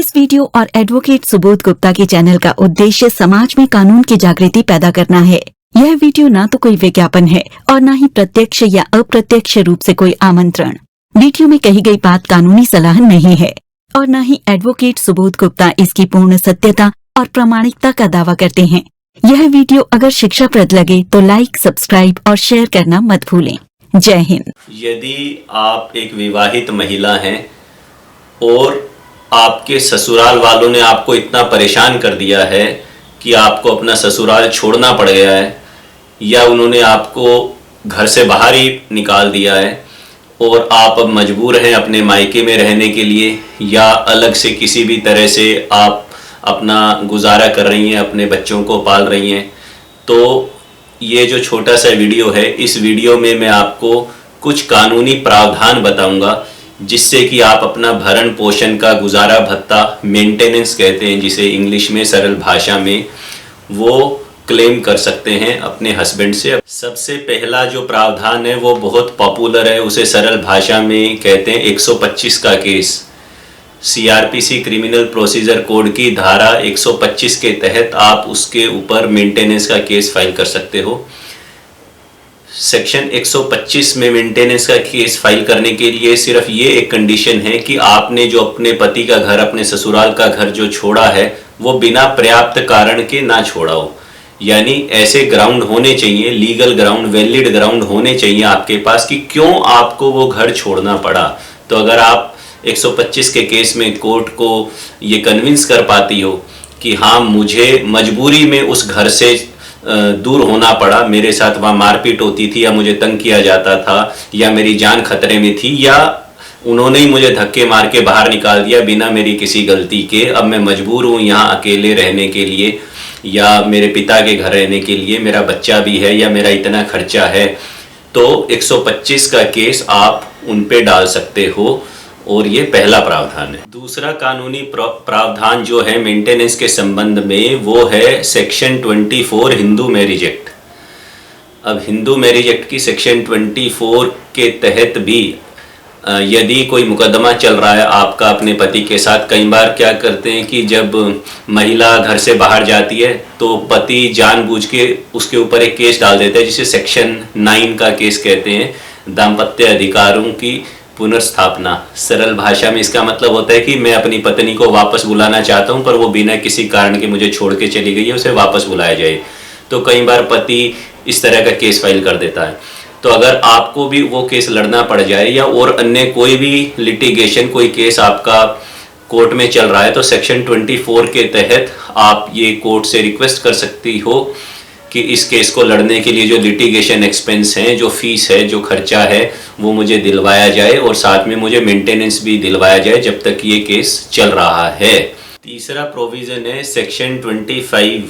इस वीडियो और एडवोकेट सुबोध गुप्ता के चैनल का उद्देश्य समाज में कानून की जागृति पैदा करना है। यह वीडियो ना तो कोई विज्ञापन है और न ही प्रत्यक्ष या अप्रत्यक्ष रूप से कोई आमंत्रण। वीडियो में कही गई बात कानूनी सलाह नहीं है और न ही एडवोकेट सुबोध गुप्ता इसकी पूर्ण सत्यता और प्रामाणिकता का दावा करते हैं। यह वीडियो अगर शिक्षाप्रद लगे तो लाइक, सब्सक्राइब और शेयर करना मत भूलें। जय हिंद। यदि आप एक विवाहित महिला हैं और आपके ससुराल वालों ने आपको इतना परेशान कर दिया है कि आपको अपना ससुराल छोड़ना पड़ गया है या उन्होंने आपको घर से बाहर ही निकाल दिया है और आप अब मजबूर हैं अपने मायके में रहने के लिए या अलग से किसी भी तरह से आप अपना गुजारा कर रही हैं, अपने बच्चों को पाल रही हैं, तो ये जो छोटा सा वीडियो है, इस वीडियो में मैं आपको कुछ कानूनी प्रावधान बताऊंगा जिससे कि आप अपना भरण पोषण का गुजारा भत्ता, मेंटेनेंस कहते हैं जिसे इंग्लिश में सरल भाषा में, वो क्लेम कर सकते हैं अपने हस्बैंड से। सबसे पहला जो प्रावधान है वो बहुत पॉपुलर है, उसे सरल भाषा में कहते हैं 125 का case. CrPC criminal procedure code की धारा 125 के तहत आप उसके ऊपर मेंटेनेंस का केस फाइल कर सकते हो। सेक्शन 125 में मेंटेनेंस का केस फाइल करने के लिए सिर्फ ये एक कंडीशन है कि आपने जो अपने पति का घर, अपने ससुराल का घर जो छोड़ा है वो बिना पर्याप्त कारण के ना छोड़ा हो। यानी ऐसे ग्राउंड होने चाहिए, लीगल ग्राउंड, वैलिड ग्राउंड होने चाहिए आपके पास कि क्यों आपको वो घर छोड़ना पड़ा। तो अगर आप 125 के केस में कोर्ट को ये कन्विंस कर पाती हो कि हाँ, मुझे मजबूरी में उस घर से दूर होना पड़ा, मेरे साथ वहाँ मारपीट होती थी या मुझे तंग किया जाता था या मेरी जान खतरे में थी या उन्होंने ही मुझे धक्के मार के बाहर निकाल दिया बिना मेरी किसी गलती के, अब मैं मजबूर हूँ यहाँ अकेले रहने के लिए या मेरे पिता के घर रहने के लिए, मेरा बच्चा भी है या मेरा इतना खर्चा है, तो 125 का केस आप उन पे डाल सकते हो और ये पहला प्रावधान है। दूसरा कानूनी प्रावधान जो है मेंटेनेंस के संबंध में वो है सेक्शन 24 हिंदू मैरिज एक्ट। अब हिंदू मैरिज एक्ट की सेक्शन 24 के तहत भी यदि कोई मुकदमा चल रहा है आपका अपने पति के साथ, कई बार क्या करते हैं कि जब महिला घर से बाहर जाती है तो पति जानबूझ के उसके ऊपर एक केस डाल देता है जिसे सेक्शन 9 का केस कहते हैं, दाम्पत्य अधिकारों की पुनर्स्थापना। सरल भाषा में इसका मतलब होता है कि मैं अपनी पत्नी को वापस बुलाना चाहता हूं पर वो बिना किसी कारण के मुझे छोड़ के चली गई है, उसे वापस बुलाया जाए। तो कई बार पति इस तरह का केस फाइल कर देता है। तो अगर आपको भी वो केस लड़ना पड़ जाए या और अन्य कोई भी लिटिगेशन, कोई केस आपका कोर्ट में चल रहा है, तो सेक्शन 24 के तहत आप ये कोर्ट से रिक्वेस्ट कर सकती हो कि इस केस को लड़ने के लिए जो लिटिगेशन एक्सपेंस हैं, जो फीस है, जो खर्चा है, वो मुझे दिलवाया जाए और साथ में मुझे मेंटेनेंस भी दिलवाया जाए जब तक ये केस चल रहा है। तीसरा प्रोविज़न है सेक्शन 25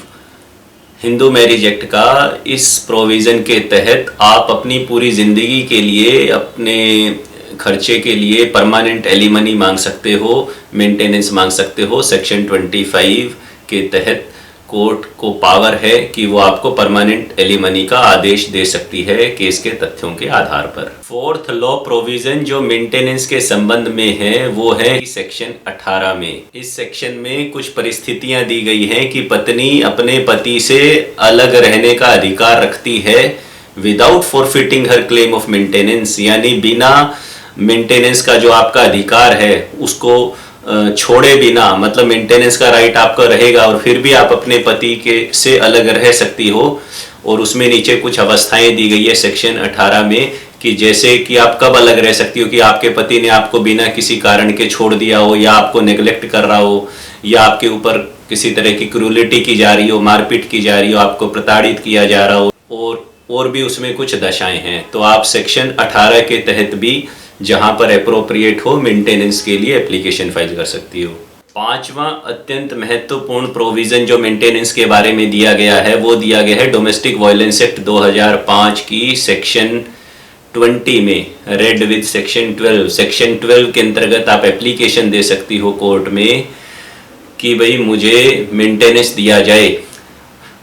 हिंदू मैरिज एक्ट का। इस प्रोविज़न के तहत आप अपनी पूरी ज़िंदगी के लिए, अपने खर्चे के लिए परमानेंट एलिमनी मांग सकते हो, मेंटेनेंस मांग सकते हो। सेक्शन 25 के तहत कोर्ट को पावर है कि वो आपको परमानेंट एलिमनी का आदेश दे सकती है केस के तथ्यों के आधार पर। फोर्थ लॉ प्रोविजन जो मेंटेनेंस के संबंध में है वो है सेक्शन 18 में। इस सेक्शन में कुछ परिस्थितियां दी गई हैं कि पत्नी अपने पति से अलग रहने का अधिकार रखती है without forfeiting her claim of maintenance, यानी बिना मेंटेनेंस का जो आपका अधिकार है उसको छोड़े बिना, मतलब मेंटेनेंस का राइट आपका रहेगा और फिर भी आप अपने पति के से अलग रह सकती हो। और उसमें नीचे कुछ अवस्थाएं दी गई है सेक्शन 18 में कि जैसे कि आप कब अलग रह सकती हो कि आपके पति ने आपको बिना किसी कारण के छोड़ दिया हो या आपको नेग्लेक्ट कर रहा हो या आपके ऊपर किसी तरह की क्रूलिटी की जा रही हो, मारपीट की जा रही हो, आपको प्रताड़ित किया जा रहा हो और भी उसमें कुछ दशाएं हैं। तो आप सेक्शन 18 के तहत भी जहां पर एप्रोप्रिएट हो मेंटेनेंस के लिए एप्लीकेशन फाइल कर सकती हो। पांचवा अत्यंत महत्वपूर्ण प्रोविजन जो मेंटेनेंस के बारे में दिया गया है वो दिया गया है डोमेस्टिक वायलेंस एक्ट 2005 की सेक्शन 20 में, रेड विद सेक्शन 12। सेक्शन 12 के अंतर्गत आप एप्लीकेशन दे सकती हो कोर्ट में कि भाई मुझे मेंटेनेंस दिया जाए।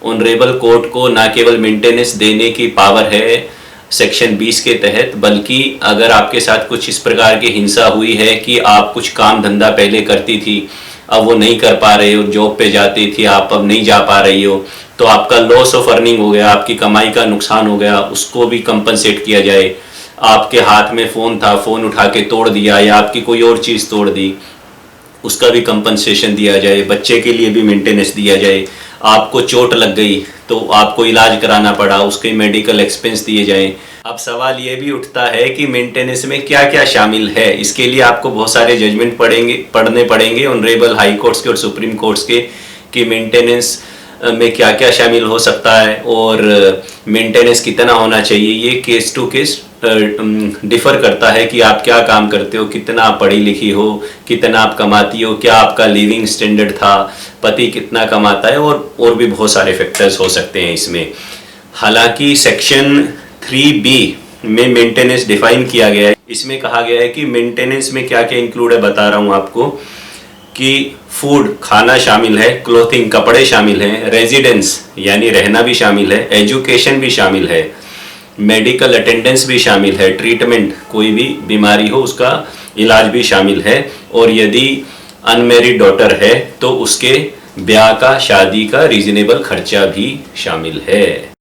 ऑनरेबल कोर्ट को ना केवल मेंटेनेंस देने की पावर है सेक्शन 20 के तहत, बल्कि अगर आपके साथ कुछ इस प्रकार की हिंसा हुई है कि आप कुछ काम धंधा पहले करती थी अब वो नहीं कर पा रहे हो, जॉब पे जाती थी आप अब नहीं जा पा रही हो, तो आपका लॉस ऑफ अर्निंग हो गया, आपकी कमाई का नुकसान हो गया, उसको भी कंपनसेट किया जाए। आपके हाथ में फ़ोन था, फ़ोन उठा के तोड़ दिया या आपकी कोई और चीज़ तोड़ दी, उसका भी कंपनसेशन दिया जाए। बच्चे के लिए भी मेंटेनेंस दिया जाए। आपको चोट लग गई तो आपको इलाज कराना पड़ा, उसके मेडिकल एक्सपेंस दिए जाएं। अब सवाल ये भी उठता है कि मेंटेनेंस में क्या क्या शामिल है। इसके लिए आपको बहुत सारे जजमेंट पढ़ने पड़ेंगे ऑनरेबल हाई कोर्ट्स के और सुप्रीम कोर्ट्स के, कि मेंटेनेंस में क्या क्या शामिल हो सकता है और मेंटेनेंस कितना होना चाहिए। ये केस टू केस डिफ़र करता है कि आप क्या काम करते हो, कितना आप पढ़ी लिखी हो, कितना आप कमाती हो, क्या आपका लिविंग स्टैंडर्ड था, पति कितना कमाता है, और भी बहुत सारे फैक्टर्स हो सकते हैं इसमें। हालांकि सेक्शन 3B में मेंटेनेंस डिफाइन किया गया है। इसमें कहा गया है कि मेंटेनेंस में क्या क्या इंक्लूड है, बता रहा हूँ आपको, कि फूड खाना शामिल है, क्लोथिंग कपड़े शामिल हैं, रेजिडेंस यानी रहना भी शामिल है, एजुकेशन भी शामिल है, मेडिकल अटेंडेंस भी शामिल है, ट्रीटमेंट कोई भी बीमारी हो उसका इलाज भी शामिल है, और यदि अनमेरिड डॉटर है तो उसके ब्याह का, शादी का रीजनेबल खर्चा भी शामिल है।